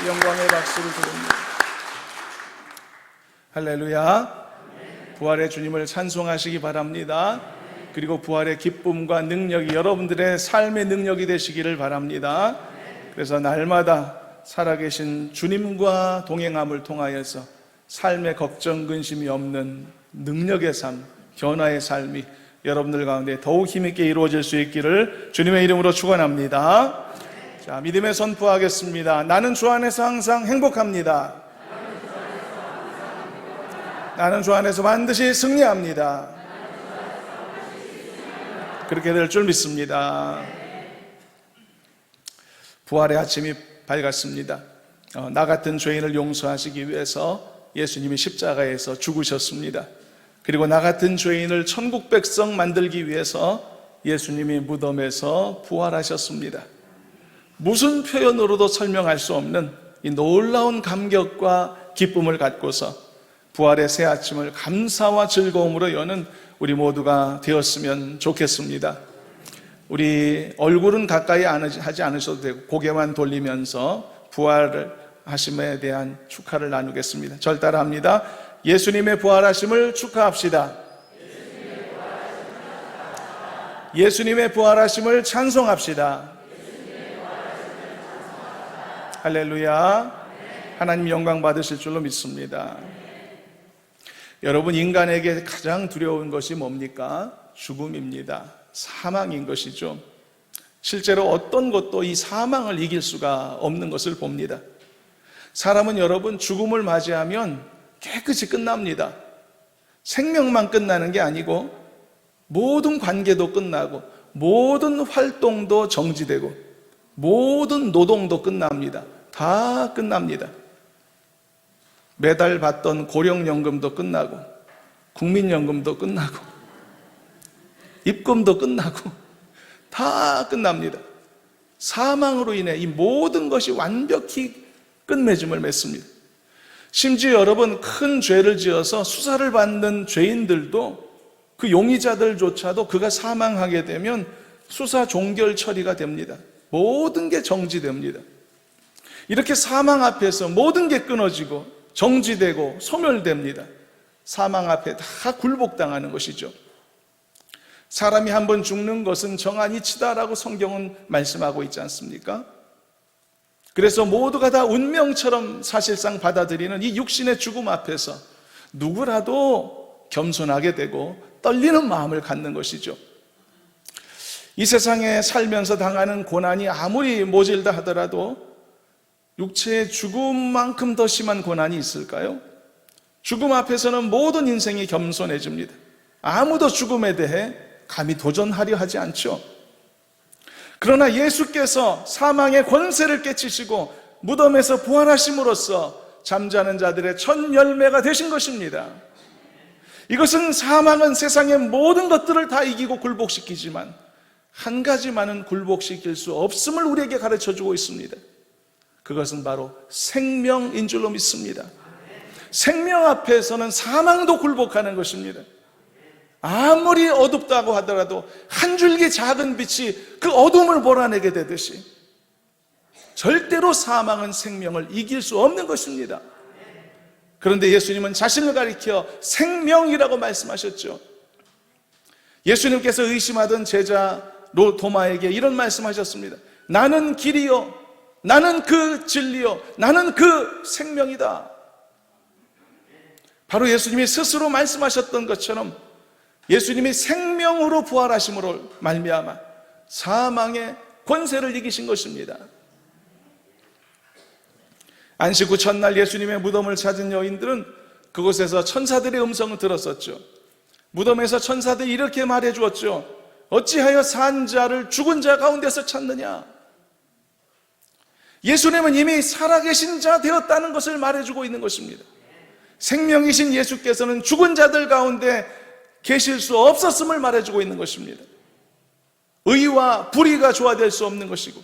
영광의 박수를 드립니다. 할렐루야. 부활의 주님을 찬송하시기 바랍니다. 그리고 부활의 기쁨과 능력이 여러분들의 삶의 능력이 되시기를 바랍니다. 그래서 날마다 살아계신 주님과 동행함을 통하여서 삶의 걱정, 근심이 없는 능력의 삶, 변화의 삶이 여러분들 가운데 더욱 힘있게 이루어질 수 있기를 주님의 이름으로 축원합니다. 자, 믿음의 선포하겠습니다. 나는 주 안에서 항상 행복합니다. 나는 주 안에서 반드시 승리합니다. 그렇게 될 줄 믿습니다. 부활의 아침이 밝았습니다. 나 같은 죄인을 용서하시기 위해서 예수님이 십자가에서 죽으셨습니다. 그리고 나 같은 죄인을 천국 백성 만들기 위해서 예수님이 무덤에서 부활하셨습니다. 무슨 표현으로도 설명할 수 없는 이 놀라운 감격과 기쁨을 갖고서 부활의 새 아침을 감사와 즐거움으로 여는 우리 모두가 되었으면 좋겠습니다. 우리 얼굴은 가까이 하지 않으셔도 되고 고개만 돌리면서 부활을 하심에 대한 축하를 나누겠습니다. 절 따라합니다. 예수님의 부활하심을 축하합시다. 예수님의 부활하심을 찬송합시다. 할렐루야. 하나님 영광 받으실 줄로 믿습니다. 여러분, 인간에게 가장 두려운 것이 뭡니까? 죽음입니다. 사망인 것이죠. 실제로 어떤 것도 이 사망을 이길 수가 없는 것을 봅니다. 사람은 여러분, 죽음을 맞이하면 깨끗이 끝납니다. 생명만 끝나는 게 아니고 모든 관계도 끝나고 모든 활동도 정지되고 모든 노동도 끝납니다. 다 끝납니다. 매달 받던 고령연금도 끝나고 국민연금도 끝나고 입금도 끝나고 다 끝납니다. 사망으로 인해 이 모든 것이 완벽히 끝맺음을 맺습니다. 심지어 여러분, 큰 죄를 지어서 수사를 받는 죄인들도 그 용의자들조차도 그가 사망하게 되면 수사 종결 처리가 됩니다. 모든 게 정지됩니다. 이렇게 사망 앞에서 모든 게 끊어지고 정지되고 소멸됩니다. 사망 앞에 다 굴복당하는 것이죠. 사람이 한번 죽는 것은 정한 이치다라고 성경은 말씀하고 있지 않습니까? 그래서 모두가 다 운명처럼 사실상 받아들이는 이 육신의 죽음 앞에서 누구라도 겸손하게 되고 떨리는 마음을 갖는 것이죠. 이 세상에 살면서 당하는 고난이 아무리 모질다 하더라도 육체의 죽음만큼 더 심한 고난이 있을까요? 죽음 앞에서는 모든 인생이 겸손해집니다. 아무도 죽음에 대해 감히 도전하려 하지 않죠. 그러나 예수께서 사망의 권세를 깨치시고 무덤에서 부활하심으로써 잠자는 자들의 첫 열매가 되신 것입니다. 이것은 사망은 세상의 모든 것들을 다 이기고 굴복시키지만 한 가지만은 굴복시킬 수 없음을 우리에게 가르쳐주고 있습니다. 그것은 바로 생명인 줄로 믿습니다. 생명 앞에서는 사망도 굴복하는 것입니다. 아무리 어둡다고 하더라도 한 줄기 작은 빛이 그 어둠을 몰아내게 되듯이 절대로 사망은 생명을 이길 수 없는 것입니다. 그런데 예수님은 자신을 가리켜 생명이라고 말씀하셨죠. 예수님께서 의심하던 제자 도마에게 이런 말씀하셨습니다. 나는 길이요, 나는 그 진리요, 나는 그 생명이다. 바로 예수님이 스스로 말씀하셨던 것처럼 예수님이 생명으로 부활하심으로 말미암아 사망의 권세를 이기신 것입니다. 안식 후 첫날 예수님의 무덤을 찾은 여인들은 그곳에서 천사들의 음성을 들었었죠. 무덤에서 천사들이 이렇게 말해 주었죠. 어찌하여 산 자를 죽은 자 가운데서 찾느냐? 예수님은 이미 살아계신 자 되었다는 것을 말해주고 있는 것입니다. 생명이신 예수께서는 죽은 자들 가운데 계실 수 없었음을 말해주고 있는 것입니다. 의와 불의가 조화될 수 없는 것이고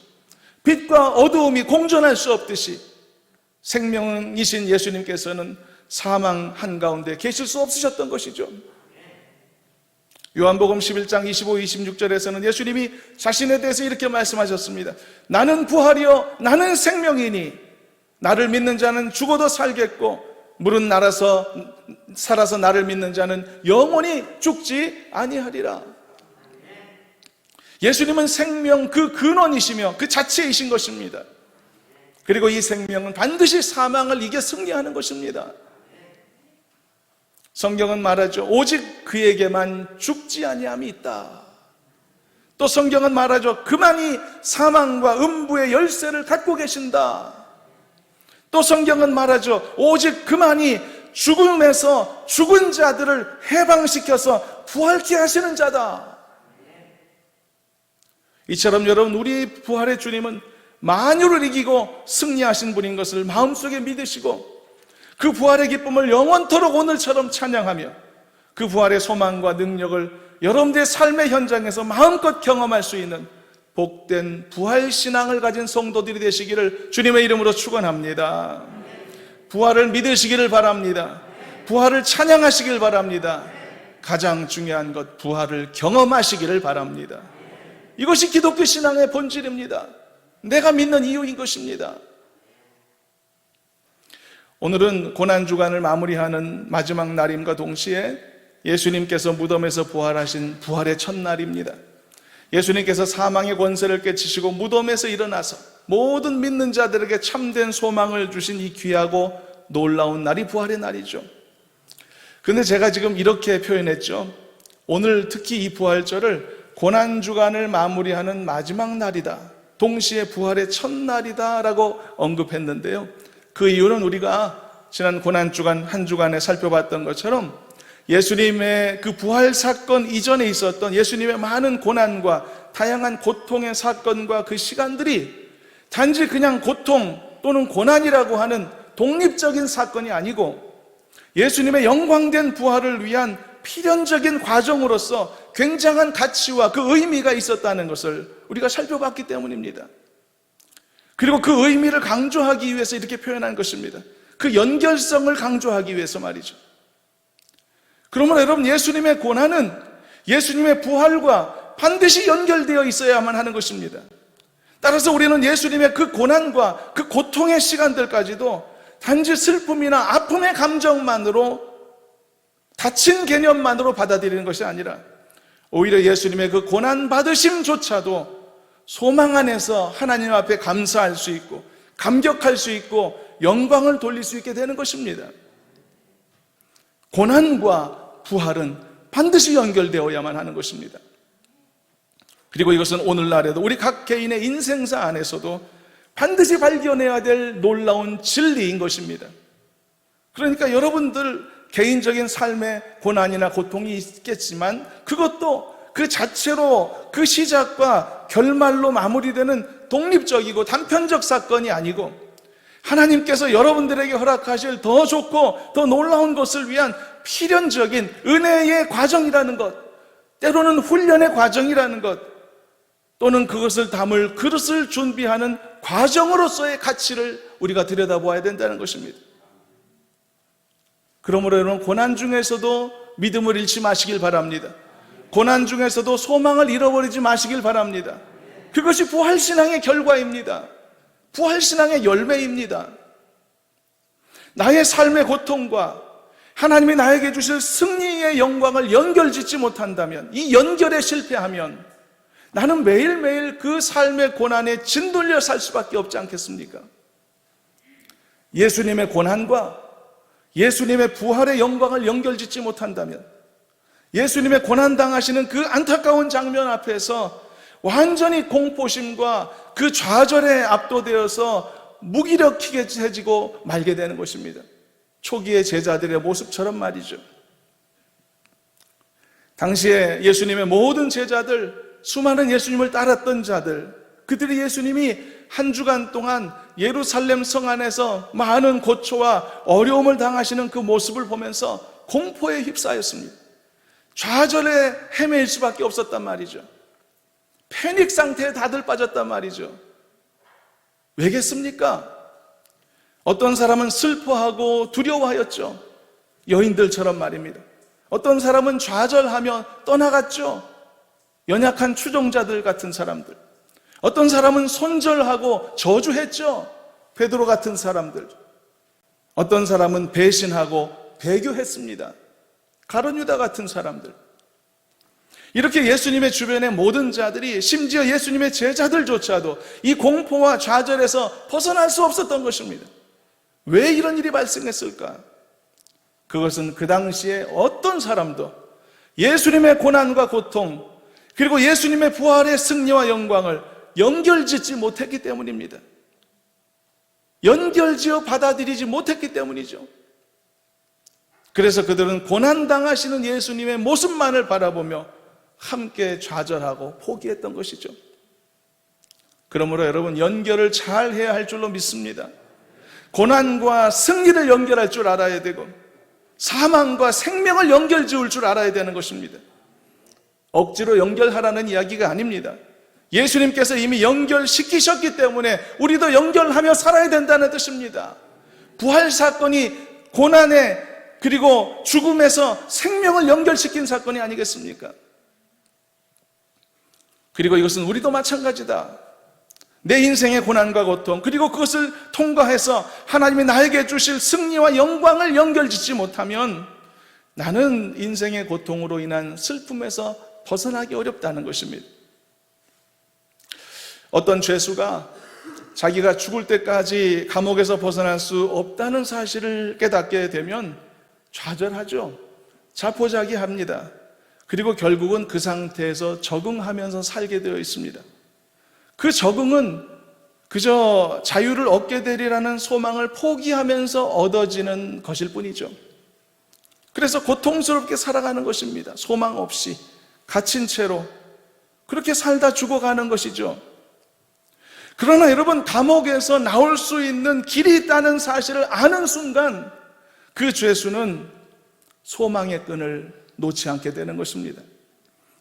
빛과 어두움이 공존할 수 없듯이 생명이신 예수님께서는 사망 한가운데 계실 수 없으셨던 것이죠. 요한복음 11장 25, 26절에서는 예수님이 자신에 대해서 이렇게 말씀하셨습니다. 나는 부활이요 나는 생명이니 나를 믿는 자는 죽어도 살겠고 물은 살아서 나를 믿는 자는 영원히 죽지 아니하리라. 예수님은 생명 그 근원이시며 그 자체이신 것입니다. 그리고 이 생명은 반드시 사망을 이겨 승리하는 것입니다. 성경은 말하죠. 오직 그에게만 죽지 아니함이 있다. 또 성경은 말하죠. 그만이 사망과 음부의 열쇠를 갖고 계신다. 또 성경은 말하죠. 오직 그만이 죽음에서 죽은 자들을 해방시켜서 부활케 하시는 자다. 이처럼 여러분, 우리 부활의 주님은 만유를 이기고 승리하신 분인 것을 마음속에 믿으시고 그 부활의 기쁨을 영원토록 오늘처럼 찬양하며 그 부활의 소망과 능력을 여러분들의 삶의 현장에서 마음껏 경험할 수 있는 복된 부활신앙을 가진 성도들이 되시기를 주님의 이름으로 축원합니다. 부활을 믿으시기를 바랍니다. 부활을 찬양하시길 바랍니다. 가장 중요한 것, 부활을 경험하시기를 바랍니다. 이것이 기독교 신앙의 본질입니다. 내가 믿는 이유인 것입니다. 오늘은 고난주간을 마무리하는 마지막 날임과 동시에 예수님께서 무덤에서 부활하신 부활의 첫날입니다. 예수님께서 사망의 권세를 깨치시고 무덤에서 일어나서 모든 믿는 자들에게 참된 소망을 주신 이 귀하고 놀라운 날이 부활의 날이죠. 그런데 제가 지금 이렇게 표현했죠. 오늘 특히 이 부활절을 고난주간을 마무리하는 마지막 날이다, 동시에 부활의 첫날이다 라고 언급했는데요. 그 이유는 우리가 지난 고난주간 한 주간에 살펴봤던 것처럼 예수님의 그 부활 사건 이전에 있었던 예수님의 많은 고난과 다양한 고통의 사건과 그 시간들이 단지 그냥 고통 또는 고난이라고 하는 독립적인 사건이 아니고 예수님의 영광된 부활을 위한 필연적인 과정으로서 굉장한 가치와 그 의미가 있었다는 것을 우리가 살펴봤기 때문입니다. 그리고 그 의미를 강조하기 위해서 이렇게 표현한 것입니다. 그 연결성을 강조하기 위해서 말이죠. 그러므로 여러분, 예수님의 고난은 예수님의 부활과 반드시 연결되어 있어야만 하는 것입니다. 따라서 우리는 예수님의 그 고난과 그 고통의 시간들까지도 단지 슬픔이나 아픔의 감정만으로, 다친 개념만으로 받아들이는 것이 아니라 오히려 예수님의 그 고난 받으심조차도 소망 안에서 하나님 앞에 감사할 수 있고 감격할 수 있고 영광을 돌릴 수 있게 되는 것입니다. 고난과 부활은 반드시 연결되어야만 하는 것입니다. 그리고 이것은 오늘날에도 우리 각 개인의 인생사 안에서도 반드시 발견해야 될 놀라운 진리인 것입니다. 그러니까 여러분들 개인적인 삶의 고난이나 고통이 있겠지만 그것도 그 자체로 그 시작과 결말로 마무리되는 독립적이고 단편적 사건이 아니고 하나님께서 여러분들에게 허락하실 더 좋고 더 놀라운 것을 위한 필연적인 은혜의 과정이라는 것, 때로는 훈련의 과정이라는 것, 또는 그것을 담을 그릇을 준비하는 과정으로서의 가치를 우리가 들여다보아야 된다는 것입니다. 그러므로 여러분, 고난 중에서도 믿음을 잃지 마시길 바랍니다. 고난 중에서도 소망을 잃어버리지 마시길 바랍니다. 그것이 부활신앙의 결과입니다. 부활신앙의 열매입니다. 나의 삶의 고통과 하나님이 나에게 주실 승리의 영광을 연결짓지 못한다면, 이 연결에 실패하면 나는 매일매일 그 삶의 고난에 짓눌려 살 수밖에 없지 않겠습니까? 예수님의 고난과 예수님의 부활의 영광을 연결짓지 못한다면, 예수님의 고난당하시는 그 안타까운 장면 앞에서 완전히 공포심과 그 좌절에 압도되어서 무기력해지고 말게 되는 것입니다. 초기의 제자들의 모습처럼 말이죠. 당시에 예수님의 모든 제자들, 수많은 예수님을 따랐던 자들, 그들이 예수님이 한 주간 동안 예루살렘 성 안에서 많은 고초와 어려움을 당하시는 그 모습을 보면서 공포에 휩싸였습니다. 좌절에 헤매일 수밖에 없었단 말이죠. 패닉 상태에 다들 빠졌단 말이죠. 왜겠습니까? 어떤 사람은 슬퍼하고 두려워하였죠. 여인들처럼 말입니다. 어떤 사람은 좌절하며 떠나갔죠. 연약한 추종자들 같은 사람들. 어떤 사람은 손절하고 저주했죠. 베드로 같은 사람들, 어떤 사람은 배신하고 배교했습니다. 가룟 유다 같은 사람들. 이렇게 예수님의 주변의 모든 자들이, 심지어 예수님의 제자들조차도 이 공포와 좌절에서 벗어날 수 없었던 것입니다. 왜 이런 일이 발생했을까? 그것은 그 당시에 어떤 사람도 예수님의 고난과 고통, 그리고 예수님의 부활의 승리와 영광을 연결짓지 못했기 때문입니다. 연결지어 받아들이지 못했기 때문이죠. 그래서 그들은 고난당하시는 예수님의 모습만을 바라보며 함께 좌절하고 포기했던 것이죠. 그러므로 여러분, 연결을 잘 해야 할 줄로 믿습니다. 고난과 승리를 연결할 줄 알아야 되고, 사망과 생명을 연결지을 줄 알아야 되는 것입니다. 억지로 연결하라는 이야기가 아닙니다. 예수님께서 이미 연결시키셨기 때문에 우리도 연결하며 살아야 된다는 뜻입니다. 부활 사건이 고난에, 그리고 죽음에서 생명을 연결시킨 사건이 아니겠습니까? 그리고 이것은 우리도 마찬가지다. 내 인생의 고난과 고통, 그리고 그것을 통과해서 하나님이 나에게 주실 승리와 영광을 연결짓지 못하면 나는 인생의 고통으로 인한 슬픔에서 벗어나기 어렵다는 것입니다. 어떤 죄수가 자기가 죽을 때까지 감옥에서 벗어날 수 없다는 사실을 깨닫게 되면 좌절하죠. 자포자기합니다. 그리고 결국은 그 상태에서 적응하면서 살게 되어 있습니다. 그 적응은 그저 자유를 얻게 되리라는 소망을 포기하면서 얻어지는 것일 뿐이죠. 그래서 고통스럽게 살아가는 것입니다. 소망 없이 갇힌 채로 그렇게 살다 죽어가는 것이죠. 그러나 여러분, 감옥에서 나올 수 있는 길이 있다는 사실을 아는 순간 그 죄수는 소망의 끈을 놓지 않게 되는 것입니다.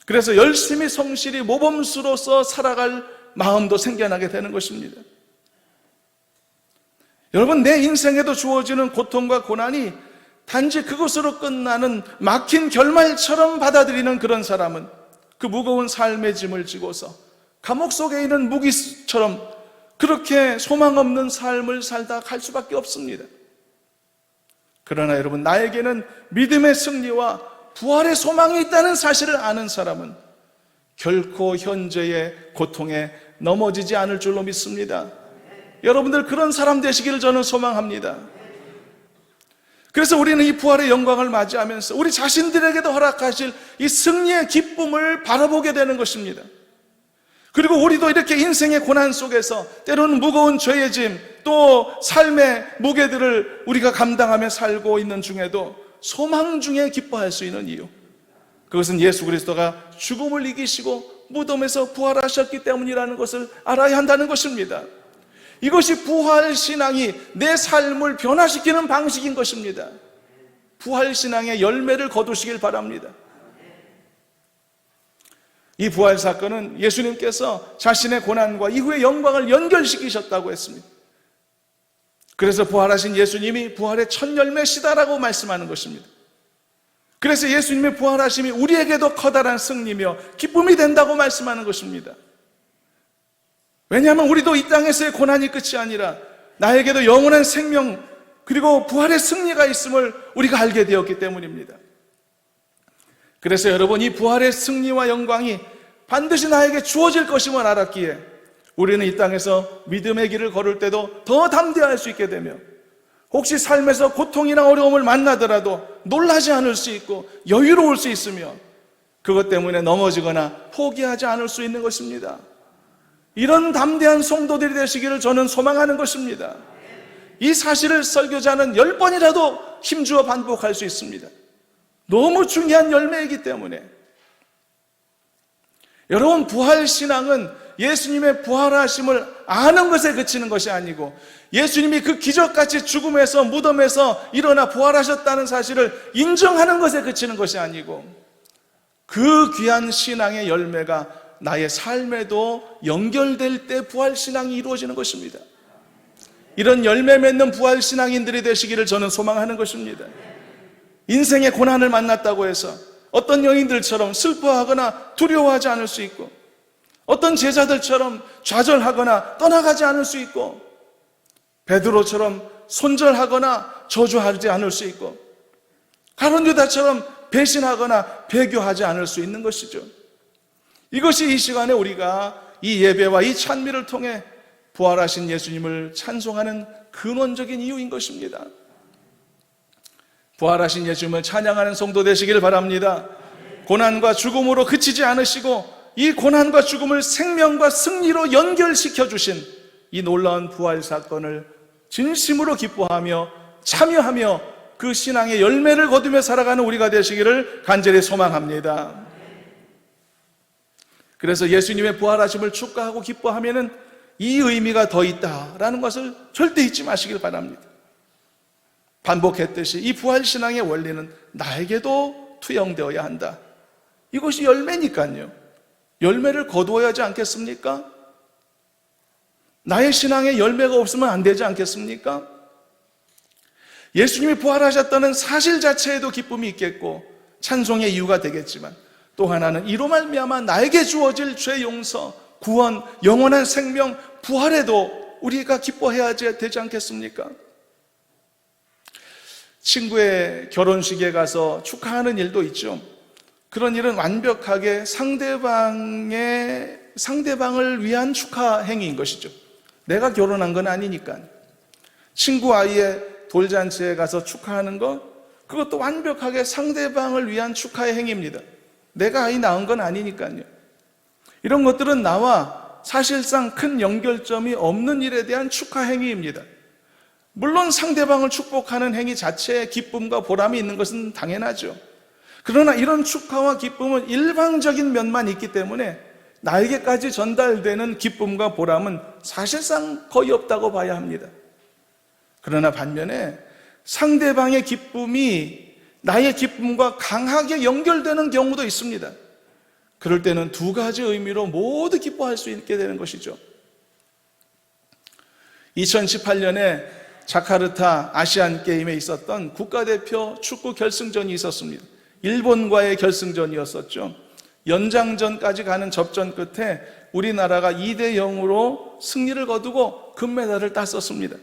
그래서 열심히 성실히 모범수로서 살아갈 마음도 생겨나게 되는 것입니다. 여러분, 내 인생에도 주어지는 고통과 고난이 단지 그것으로 끝나는 막힌 결말처럼 받아들이는 그런 사람은 그 무거운 삶의 짐을 지고서 감옥 속에 있는 무기처럼 그렇게 소망 없는 삶을 살다 갈 수밖에 없습니다. 그러나 여러분, 나에게는 믿음의 승리와 부활의 소망이 있다는 사실을 아는 사람은 결코 현재의 고통에 넘어지지 않을 줄로 믿습니다. 여러분들 그런 사람 되시기를 저는 소망합니다. 그래서 우리는 이 부활의 영광을 맞이하면서 우리 자신들에게도 허락하실 이 승리의 기쁨을 바라보게 되는 것입니다. 그리고 우리도 이렇게 인생의 고난 속에서 때로는 무거운 죄의 짐, 또 삶의 무게들을 우리가 감당하며 살고 있는 중에도 소망 중에 기뻐할 수 있는 이유, 그것은 예수 그리스도가 죽음을 이기시고 무덤에서 부활하셨기 때문이라는 것을 알아야 한다는 것입니다. 이것이 부활신앙이 내 삶을 변화시키는 방식인 것입니다. 부활신앙의 열매를 거두시길 바랍니다. 이 부활 사건은 예수님께서 자신의 고난과 이후의 영광을 연결시키셨다고 했습니다. 그래서 부활하신 예수님이 부활의 첫 열매시다라고 말씀하는 것입니다. 그래서 예수님의 부활하심이 우리에게도 커다란 승리며 기쁨이 된다고 말씀하는 것입니다. 왜냐하면 우리도 이 땅에서의 고난이 끝이 아니라 나에게도 영원한 생명, 그리고 부활의 승리가 있음을 우리가 알게 되었기 때문입니다. 그래서 여러분, 이 부활의 승리와 영광이 반드시 나에게 주어질 것임을 알았기에 우리는 이 땅에서 믿음의 길을 걸을 때도 더 담대할 수 있게 되며, 혹시 삶에서 고통이나 어려움을 만나더라도 놀라지 않을 수 있고 여유로울 수 있으며, 그것 때문에 넘어지거나 포기하지 않을 수 있는 것입니다. 이런 담대한 성도들이 되시기를 저는 소망하는 것입니다. 이 사실을 설교자는 10번이라도 힘주어 반복할 수 있습니다. 너무 중요한 열매이기 때문에. 여러분, 부활신앙은 예수님의 부활하심을 아는 것에 그치는 것이 아니고, 예수님이 그 기적같이 죽음에서 무덤에서 일어나 부활하셨다는 사실을 인정하는 것에 그치는 것이 아니고, 그 귀한 신앙의 열매가 나의 삶에도 연결될 때 부활신앙이 이루어지는 것입니다. 이런 열매 맺는 부활신앙인들이 되시기를 저는 소망하는 것입니다. 인생의 고난을 만났다고 해서 어떤 여인들처럼 슬퍼하거나 두려워하지 않을 수 있고, 어떤 제자들처럼 좌절하거나 떠나가지 않을 수 있고, 베드로처럼 손절하거나 저주하지 않을 수 있고, 가룟 유다처럼 배신하거나 배교하지 않을 수 있는 것이죠. 이것이 이 시간에 우리가 이 예배와 이 찬미를 통해 부활하신 예수님을 찬송하는 근원적인 이유인 것입니다. 부활하신 예수님을 찬양하는 성도 되시길 바랍니다. 고난과 죽음으로 그치지 않으시고 이 고난과 죽음을 생명과 승리로 연결시켜 주신 이 놀라운 부활 사건을 진심으로 기뻐하며 참여하며 그 신앙의 열매를 거두며 살아가는 우리가 되시기를 간절히 소망합니다. 그래서 예수님의 부활하심을 축하하고 기뻐하면은 이 의미가 더 있다라는 것을 절대 잊지 마시길 바랍니다. 반복했듯이 이 부활신앙의 원리는 나에게도 투영되어야 한다. 이것이 열매니까요. 열매를 거두어야 하지 않겠습니까? 나의 신앙에 열매가 없으면 안 되지 않겠습니까? 예수님이 부활하셨다는 사실 자체에도 기쁨이 있겠고 찬송의 이유가 되겠지만, 또 하나는 이로 말미암아 나에게 주어질 죄 용서, 구원, 영원한 생명, 부활에도 우리가 기뻐해야 되지 않겠습니까? 친구의 결혼식에 가서 축하하는 일도 있죠. 그런 일은 완벽하게 상대방을 위한 축하 행위인 것이죠. 내가 결혼한 건 아니니까. 친구 아이의 돌잔치에 가서 축하하는 것, 그것도 완벽하게 상대방을 위한 축하의 행위입니다. 내가 아이 낳은 건 아니니까요. 이런 것들은 나와 사실상 큰 연결점이 없는 일에 대한 축하 행위입니다. 물론 상대방을 축복하는 행위 자체에 기쁨과 보람이 있는 것은 당연하죠. 그러나 이런 축하와 기쁨은 일방적인 면만 있기 때문에 나에게까지 전달되는 기쁨과 보람은 사실상 거의 없다고 봐야 합니다. 그러나 반면에 상대방의 기쁨이 나의 기쁨과 강하게 연결되는 경우도 있습니다. 그럴 때는 두 가지 의미로 모두 기뻐할 수 있게 되는 것이죠. 2018년에 자카르타 아시안 게임에 있었던 국가대표 축구 결승전이 있었습니다. 일본과의 결승전이었었죠. 연장전까지 가는 접전 끝에 우리나라가 2대0으로 승리를 거두고 금메달을 땄었습니다.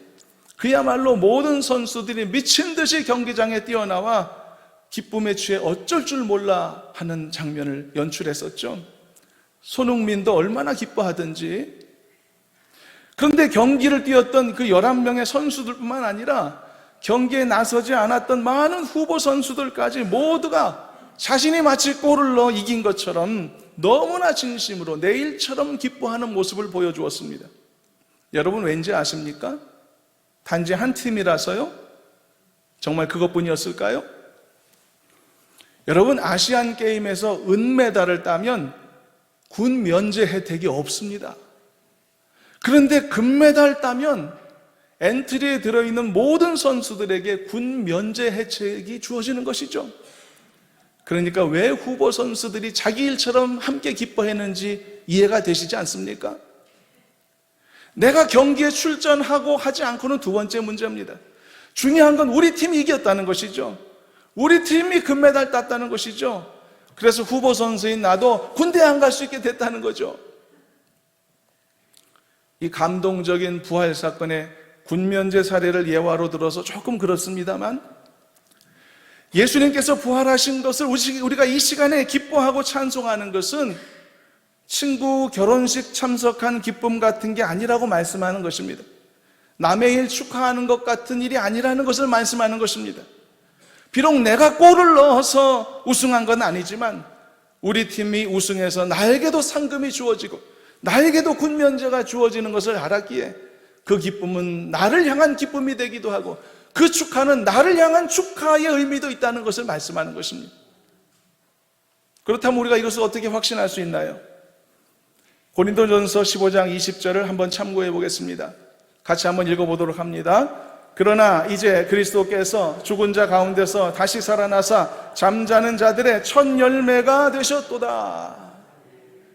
그야말로 모든 선수들이 미친 듯이 경기장에 뛰어나와 기쁨에 취해 어쩔 줄 몰라 하는 장면을 연출했었죠. 손흥민도 얼마나 기뻐하든지. 그런데 경기를 뛰었던 그 11명의 선수들뿐만 아니라 경기에 나서지 않았던 많은 후보 선수들까지 모두가 자신이 마치 골을 넣어 이긴 것처럼 너무나 진심으로 내일처럼 기뻐하는 모습을 보여주었습니다. 여러분 왠지 아십니까? 단지 한 팀이라서요? 정말 그것뿐이었을까요? 여러분, 아시안 게임에서 은메달을 따면 군 면제 혜택이 없습니다. 그런데 금메달 따면 엔트리에 들어있는 모든 선수들에게 군 면제 혜택이 주어지는 것이죠. 그러니까 왜 후보 선수들이 자기 일처럼 함께 기뻐했는지 이해가 되시지 않습니까? 내가 경기에 출전하고 하지 않고는 두 번째 문제입니다. 중요한 건 우리 팀이 이겼다는 것이죠. 우리 팀이 금메달 땄다는 것이죠. 그래서 후보 선수인 나도 군대 안 갈 수 있게 됐다는 거죠. 이 감동적인 부활 사건의 군면제 사례를 예화로 들어서 조금 그렇습니다만, 예수님께서 부활하신 것을 우리가 이 시간에 기뻐하고 찬송하는 것은 친구 결혼식 참석한 기쁨 같은 게 아니라고 말씀하는 것입니다. 남의 일 축하하는 것 같은 일이 아니라는 것을 말씀하는 것입니다. 비록 내가 골을 넣어서 우승한 건 아니지만 우리 팀이 우승해서 나에게도 상금이 주어지고 나에게도 군면제가 주어지는 것을 알았기에 그 기쁨은 나를 향한 기쁨이 되기도 하고 그 축하는 나를 향한 축하의 의미도 있다는 것을 말씀하는 것입니다. 그렇다면 우리가 이것을 어떻게 확신할 수 있나요? 고린도전서 15장 20절을 한번 참고해 보겠습니다. 같이 한번 읽어보도록 합니다. 그러나 이제 그리스도께서 죽은 자 가운데서 다시 살아나사 잠자는 자들의 첫 열매가 되셨도다.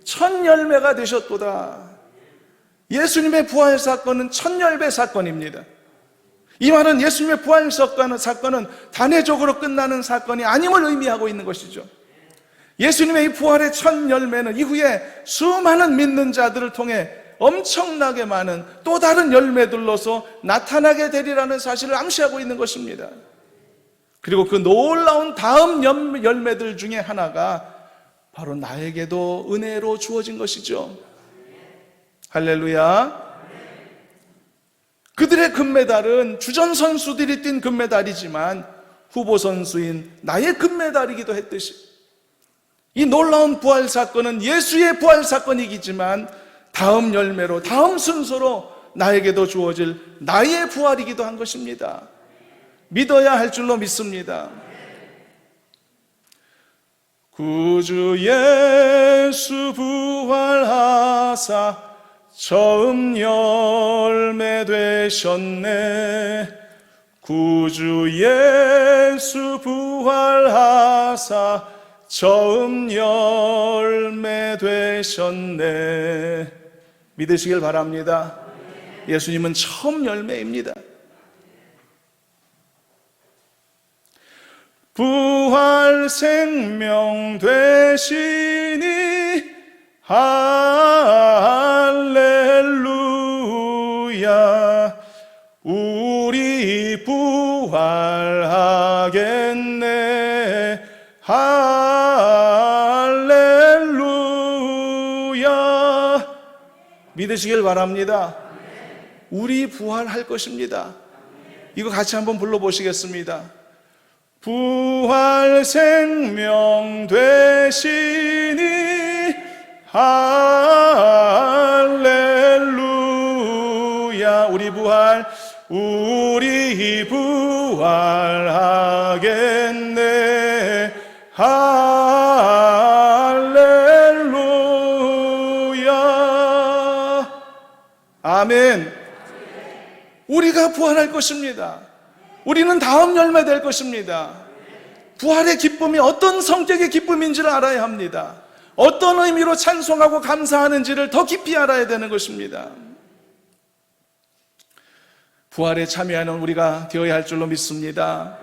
첫 열매가 되셨도다. 예수님의 부활 사건은 첫 열매 사건입니다. 이 말은 예수님의 부활 사건은 단회적으로 끝나는 사건이 아님을 의미하고 있는 것이죠. 예수님의 이 부활의 첫 열매는 이후에 수많은 믿는 자들을 통해 엄청나게 많은 또 다른 열매들로서 나타나게 되리라는 사실을 암시하고 있는 것입니다. 그리고 그 놀라운 다음 열매들 중에 하나가 바로 나에게도 은혜로 주어진 것이죠. 할렐루야. 그들의 금메달은 주전 선수들이 뛴 금메달이지만 후보 선수인 나의 금메달이기도 했듯이, 이 놀라운 부활 사건은 예수의 부활 사건이기지만 다음 열매로, 다음 순서로 나에게도 주어질 나의 부활이기도 한 것입니다. 믿어야 할 줄로 믿습니다. 구주 예수 부활하사 처음 열매 되셨네. 구주 예수 부활하사 처음 열매 되셨네. 믿으시길 바랍니다. 예수님은 처음 열매입니다. 부활 생명 되시니 할렐루야. 우리 부활하겠네. 할렐루야. 믿으시길 바랍니다. 우리 부활할 것입니다. 이거 같이 한번 불러보시겠습니다. 부활 생명 되시니 할렐루야. 우리 부활하겠네. 할렐루야. 아멘. 우리가 부활할 것입니다. 우리는 다음 열매 될 것입니다. 부활의 기쁨이 어떤 성격의 기쁨인지를 알아야 합니다. 어떤 의미로 찬송하고 감사하는지를 더 깊이 알아야 되는 것입니다. 부활에 참여하는 우리가 되어야 할 줄로 믿습니다.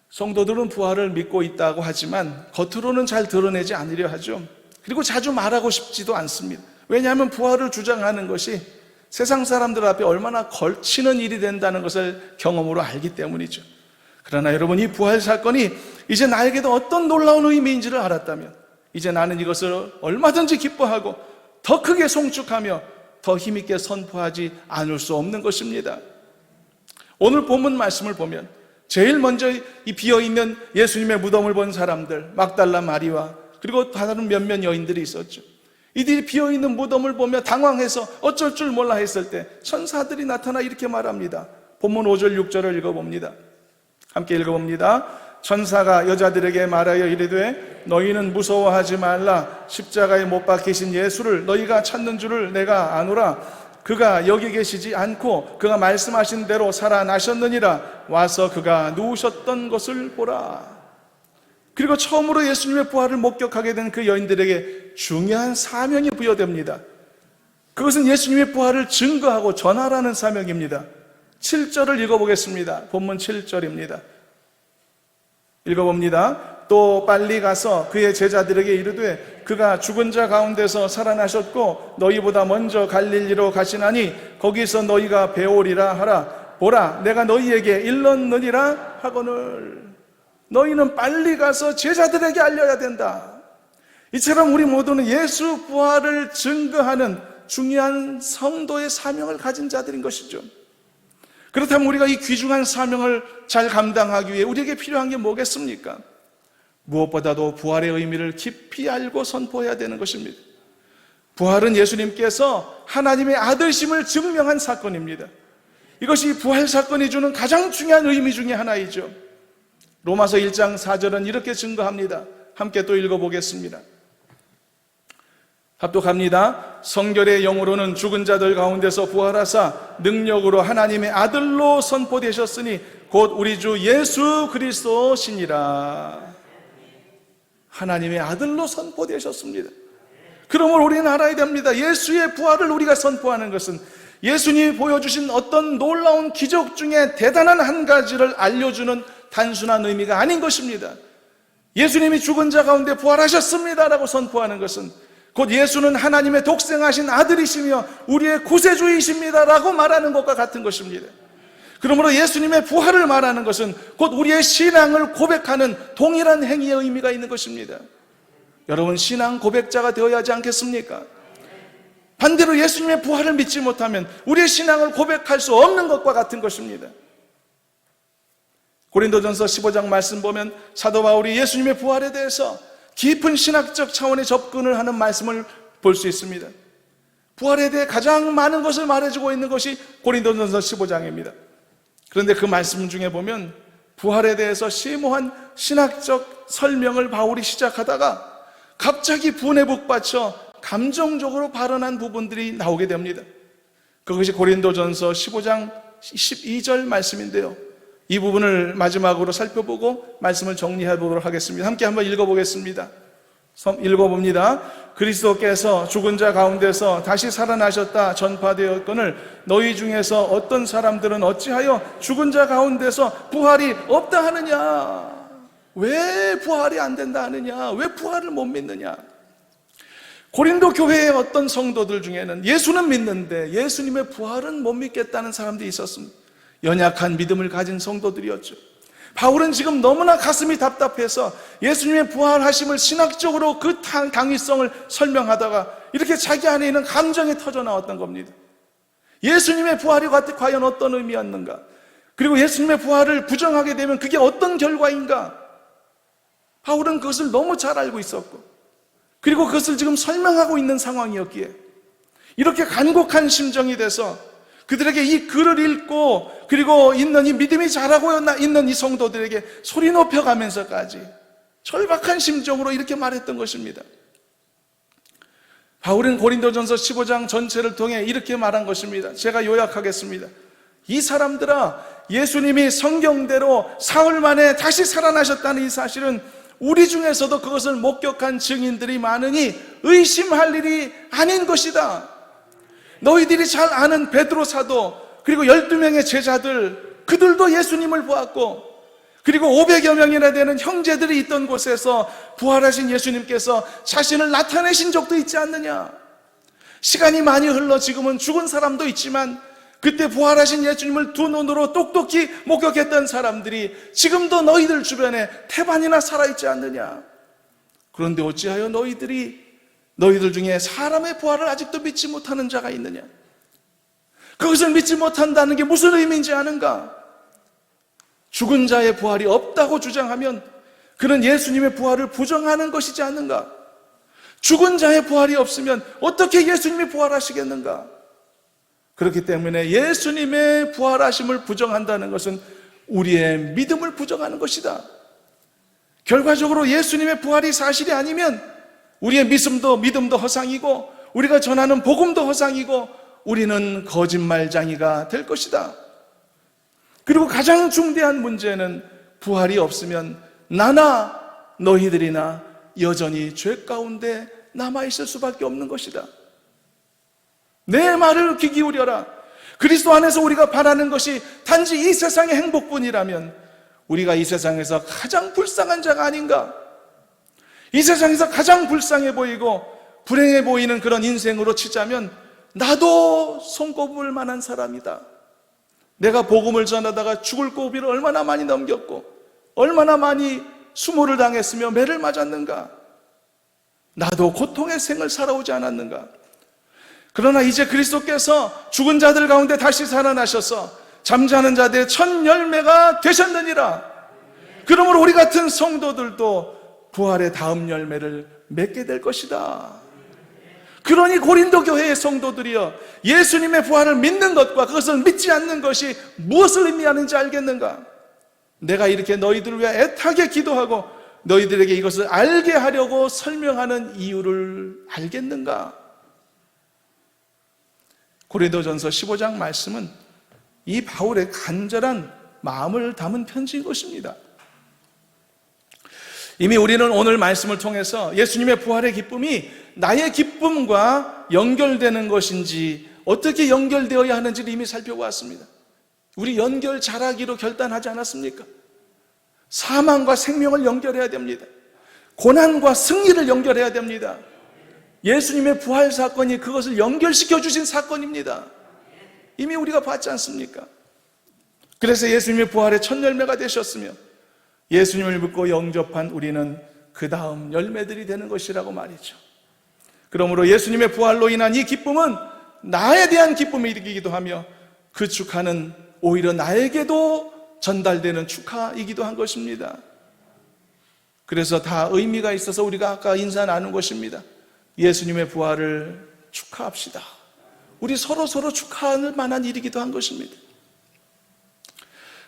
성도들은 부활을 믿고 있다고 하지만 겉으로는 잘 드러내지 않으려 하죠. 그리고 자주 말하고 싶지도 않습니다. 왜냐하면 부활을 주장하는 것이 세상 사람들 앞에 얼마나 걸치는 일이 된다는 것을 경험으로 알기 때문이죠. 그러나 여러분, 이 부활 사건이 이제 나에게도 어떤 놀라운 의미인지를 알았다면 이제 나는 이것을 얼마든지 기뻐하고 더 크게 송축하며 더 힘있게 선포하지 않을 수 없는 것입니다. 오늘 본문 말씀을 보면 제일 먼저 이 비어있는 예수님의 무덤을 본 사람들, 막달라 마리와 그리고 다른 몇몇 여인들이 있었죠. 이들이 비어있는 무덤을 보며 당황해서 어쩔 줄 몰라 했을 때 천사들이 나타나 이렇게 말합니다. 본문 5절 6절을 읽어봅니다. 함께 읽어봅니다. 천사가 여자들에게 말하여 이르되 너희는 무서워하지 말라. 십자가에 못 박히신 예수를 너희가 찾는 줄을 내가 아노라. 그가 여기 계시지 않고 그가 말씀하신 대로 살아나셨느니라. 와서 그가 누우셨던 것을 보라. 그리고 처음으로 예수님의 부활을 목격하게 된 그 여인들에게 중요한 사명이 부여됩니다. 그것은 예수님의 부활을 증거하고 전하라는 사명입니다. 7절을 읽어보겠습니다. 본문 7절입니다. 읽어봅니다. 또 빨리 가서 그의 제자들에게 이르되 그가 죽은 자 가운데서 살아나셨고 너희보다 먼저 갈릴리로 가시나니 거기서 너희가 배우리라 하라. 보라, 내가 너희에게 일렀느니라 하거늘. 너희는 빨리 가서 제자들에게 알려야 된다. 이처럼 우리 모두는 예수 부활을 증거하는 중요한 성도의 사명을 가진 자들인 것이죠. 그렇다면 우리가 이 귀중한 사명을 잘 감당하기 위해 우리에게 필요한 게 뭐겠습니까? 무엇보다도 부활의 의미를 깊이 알고 선포해야 되는 것입니다. 부활은 예수님께서 하나님의 아들심을 증명한 사건입니다. 이것이 부활 사건이 주는 가장 중요한 의미 중에 하나이죠. 로마서 1장 4절은 이렇게 증거합니다. 함께 또 읽어보겠습니다. 합독합니다. 성결의 영으로는 죽은 자들 가운데서 부활하사 능력으로 하나님의 아들로 선포되셨으니 곧 우리 주 예수 그리스도시니라. 하나님의 아들로 선포되셨습니다. 그러므로 우리는 알아야 됩니다. 예수의 부활을 우리가 선포하는 것은 예수님이 보여주신 어떤 놀라운 기적 중에 대단한 한 가지를 알려주는 단순한 의미가 아닌 것입니다. 예수님이 죽은 자 가운데 부활하셨습니다라고 선포하는 것은 곧 예수는 하나님의 독생하신 아들이시며 우리의 구세주이십니다 라고 말하는 것과 같은 것입니다. 그러므로 예수님의 부활을 말하는 것은 곧 우리의 신앙을 고백하는 동일한 행위의 의미가 있는 것입니다. 여러분, 신앙 고백자가 되어야 하지 않겠습니까? 반대로 예수님의 부활을 믿지 못하면 우리의 신앙을 고백할 수 없는 것과 같은 것입니다. 고린도전서 15장 말씀 보면 사도 바울이 예수님의 부활에 대해서 깊은 신학적 차원의 접근을 하는 말씀을 볼 수 있습니다. 부활에 대해 가장 많은 것을 말해주고 있는 것이 고린도전서 15장입니다. 그런데 그 말씀 중에 보면 부활에 대해서 심오한 신학적 설명을 바울이 시작하다가 갑자기 분에 북받쳐 감정적으로 발언한 부분들이 나오게 됩니다. 그것이 고린도전서 15장 12절 말씀인데요. 이 부분을 마지막으로 살펴보고 말씀을 정리해 보도록 하겠습니다. 함께 한번 읽어보겠습니다. 읽어봅니다. 그리스도께서 죽은 자 가운데서 다시 살아나셨다 전파되었거늘 너희 중에서 어떤 사람들은 어찌하여 죽은 자 가운데서 부활이 없다 하느냐? 왜 부활이 안 된다 하느냐? 왜 부활을 못 믿느냐? 고린도 교회의 어떤 성도들 중에는 예수는 믿는데 예수님의 부활은 못 믿겠다는 사람들이 있었습니다. 연약한 믿음을 가진 성도들이었죠. 바울은 지금 너무나 가슴이 답답해서 예수님의 부활하심을 신학적으로 그 당위성을 설명하다가 이렇게 자기 안에 있는 감정이 터져 나왔던 겁니다. 예수님의 부활이 과연 어떤 의미였는가? 그리고 예수님의 부활을 부정하게 되면 그게 어떤 결과인가? 바울은 그것을 너무 잘 알고 있었고, 그리고 그것을 지금 설명하고 있는 상황이었기에 이렇게 간곡한 심정이 돼서 그들에게 이 글을 읽고 그리고 있는 이 믿음이 자라고 있는 이 성도들에게 소리 높여가면서까지 절박한 심정으로 이렇게 말했던 것입니다. 바울은 고린도전서 15장 전체를 통해 이렇게 말한 것입니다. 제가 요약하겠습니다. 이 사람들아, 예수님이 성경대로 사흘 만에 다시 살아나셨다는 이 사실은 우리 중에서도 그것을 목격한 증인들이 많으니 의심할 일이 아닌 것이다. 너희들이 잘 아는 베드로 사도, 그리고 12명의 제자들, 그들도 예수님을 보았고, 그리고 500여 명이나 되는 형제들이 있던 곳에서 부활하신 예수님께서 자신을 나타내신 적도 있지 않느냐? 시간이 많이 흘러 지금은 죽은 사람도 있지만 그때 부활하신 예수님을 두 눈으로 똑똑히 목격했던 사람들이 지금도 너희들 주변에 태반이나 살아있지 않느냐? 그런데 어찌하여 너희들 중에 사람의 부활을 아직도 믿지 못하는 자가 있느냐? 그것을 믿지 못한다는 게 무슨 의미인지 아는가? 죽은 자의 부활이 없다고 주장하면 그는 예수님의 부활을 부정하는 것이지 않는가? 죽은 자의 부활이 없으면 어떻게 예수님이 부활하시겠는가? 그렇기 때문에 예수님의 부활하심을 부정한다는 것은 우리의 믿음을 부정하는 것이다. 결과적으로 예수님의 부활이 사실이 아니면 우리의 믿음도 허상이고 우리가 전하는 복음도 허상이고 우리는 거짓말쟁이가 될 것이다. 그리고 가장 중대한 문제는 부활이 없으면 나나 너희들이나 여전히 죄 가운데 남아있을 수밖에 없는 것이다. 내 말을 귀 기울여라. 그리스도 안에서 우리가 바라는 것이 단지 이 세상의 행복뿐이라면 우리가 이 세상에서 가장 불쌍한 자가 아닌가? 이 세상에서 가장 불쌍해 보이고 불행해 보이는 그런 인생으로 치자면 나도 손꼽을 만한 사람이다. 내가 복음을 전하다가 죽을 고비를 얼마나 많이 넘겼고 얼마나 많이 수모를 당했으며 매를 맞았는가? 나도 고통의 생을 살아오지 않았는가? 그러나 이제 그리스도께서 죽은 자들 가운데 다시 살아나셔서 잠자는 자들의 첫 열매가 되셨느니라. 그러므로 우리 같은 성도들도 부활의 다음 열매를 맺게 될 것이다. 그러니 고린도 교회의 성도들이여, 예수님의 부활을 믿는 것과 그것을 믿지 않는 것이 무엇을 의미하는지 알겠는가? 내가 이렇게 너희들을 위해 애타게 기도하고 너희들에게 이것을 알게 하려고 설명하는 이유를 알겠는가? 고린도전서 15장 말씀은 이 바울의 간절한 마음을 담은 편지인 것입니다. 이미 우리는 오늘 말씀을 통해서 예수님의 부활의 기쁨이 나의 기쁨과 연결되는 것인지 어떻게 연결되어야 하는지를 이미 살펴보았습니다. 우리 연결 잘하기로 결단하지 않았습니까? 사망과 생명을 연결해야 됩니다. 고난과 승리를 연결해야 됩니다. 예수님의 부활 사건이 그것을 연결시켜 주신 사건입니다. 이미 우리가 봤지 않습니까? 그래서 예수님의 부활의 첫 열매가 되셨으며 예수님을 믿고 영접한 우리는 그 다음 열매들이 되는 것이라고 말이죠. 그러므로 예수님의 부활로 인한 이 기쁨은 나에 대한 기쁨이기도 하며 그 축하는 오히려 나에게도 전달되는 축하이기도 한 것입니다. 그래서 다 의미가 있어서 우리가 아까 인사 나눈 것입니다. 예수님의 부활을 축하합시다. 우리 서로 축하할 만한 일이기도 한 것입니다.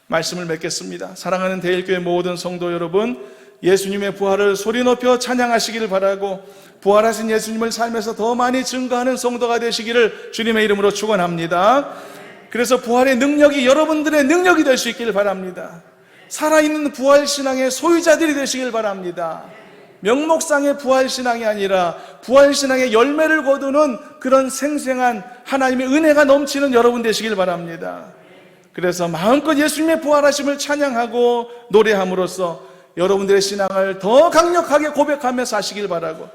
말씀을 맺겠습니다. 사랑하는 대일교회 모든 성도 여러분, 예수님의 부활을 소리 높여 찬양하시기를 바라고 부활하신 예수님을 삶에서 더 많이 증거하는 성도가 되시기를 주님의 이름으로 축원합니다. 그래서 부활의 능력이 여러분들의 능력이 될 수 있기를 바랍니다. 살아있는 부활신앙의 소유자들이 되시길 바랍니다. 명목상의 부활신앙이 아니라 부활신앙의 열매를 거두는 그런 생생한 하나님의 은혜가 넘치는 여러분 되시길 바랍니다. 그래서 마음껏 예수님의 부활하심을 찬양하고 노래함으로써 여러분들의 신앙을 더 강력하게 고백하며 사시길 바라고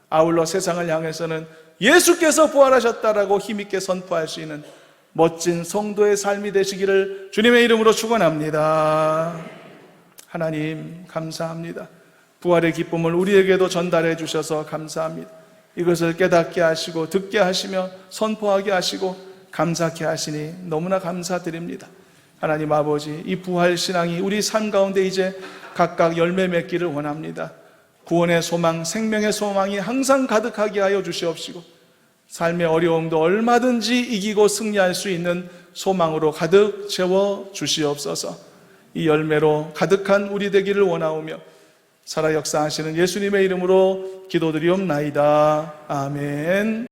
아울러 세상을 향해서는 예수께서 부활하셨다라고 힘있게 선포할 수 있는 멋진 성도의 삶이 되시기를 주님의 이름으로 축원합니다. 하나님 감사합니다. 부활의 기쁨을 우리에게도 전달해 주셔서 감사합니다. 이것을 깨닫게 하시고 듣게 하시며 선포하게 하시고 감사케 하시니 너무나 감사드립니다. 하나님 아버지, 이 부활신앙이 우리 삶 가운데 이제 각각 열매 맺기를 원합니다. 구원의 소망, 생명의 소망이 항상 가득하게 하여 주시옵시고 삶의 어려움도 얼마든지 이기고 승리할 수 있는 소망으로 가득 채워 주시옵소서. 이 열매로 가득한 우리 되기를 원하오며 살아 역사하시는 예수님의 이름으로 기도드리옵나이다. 아멘.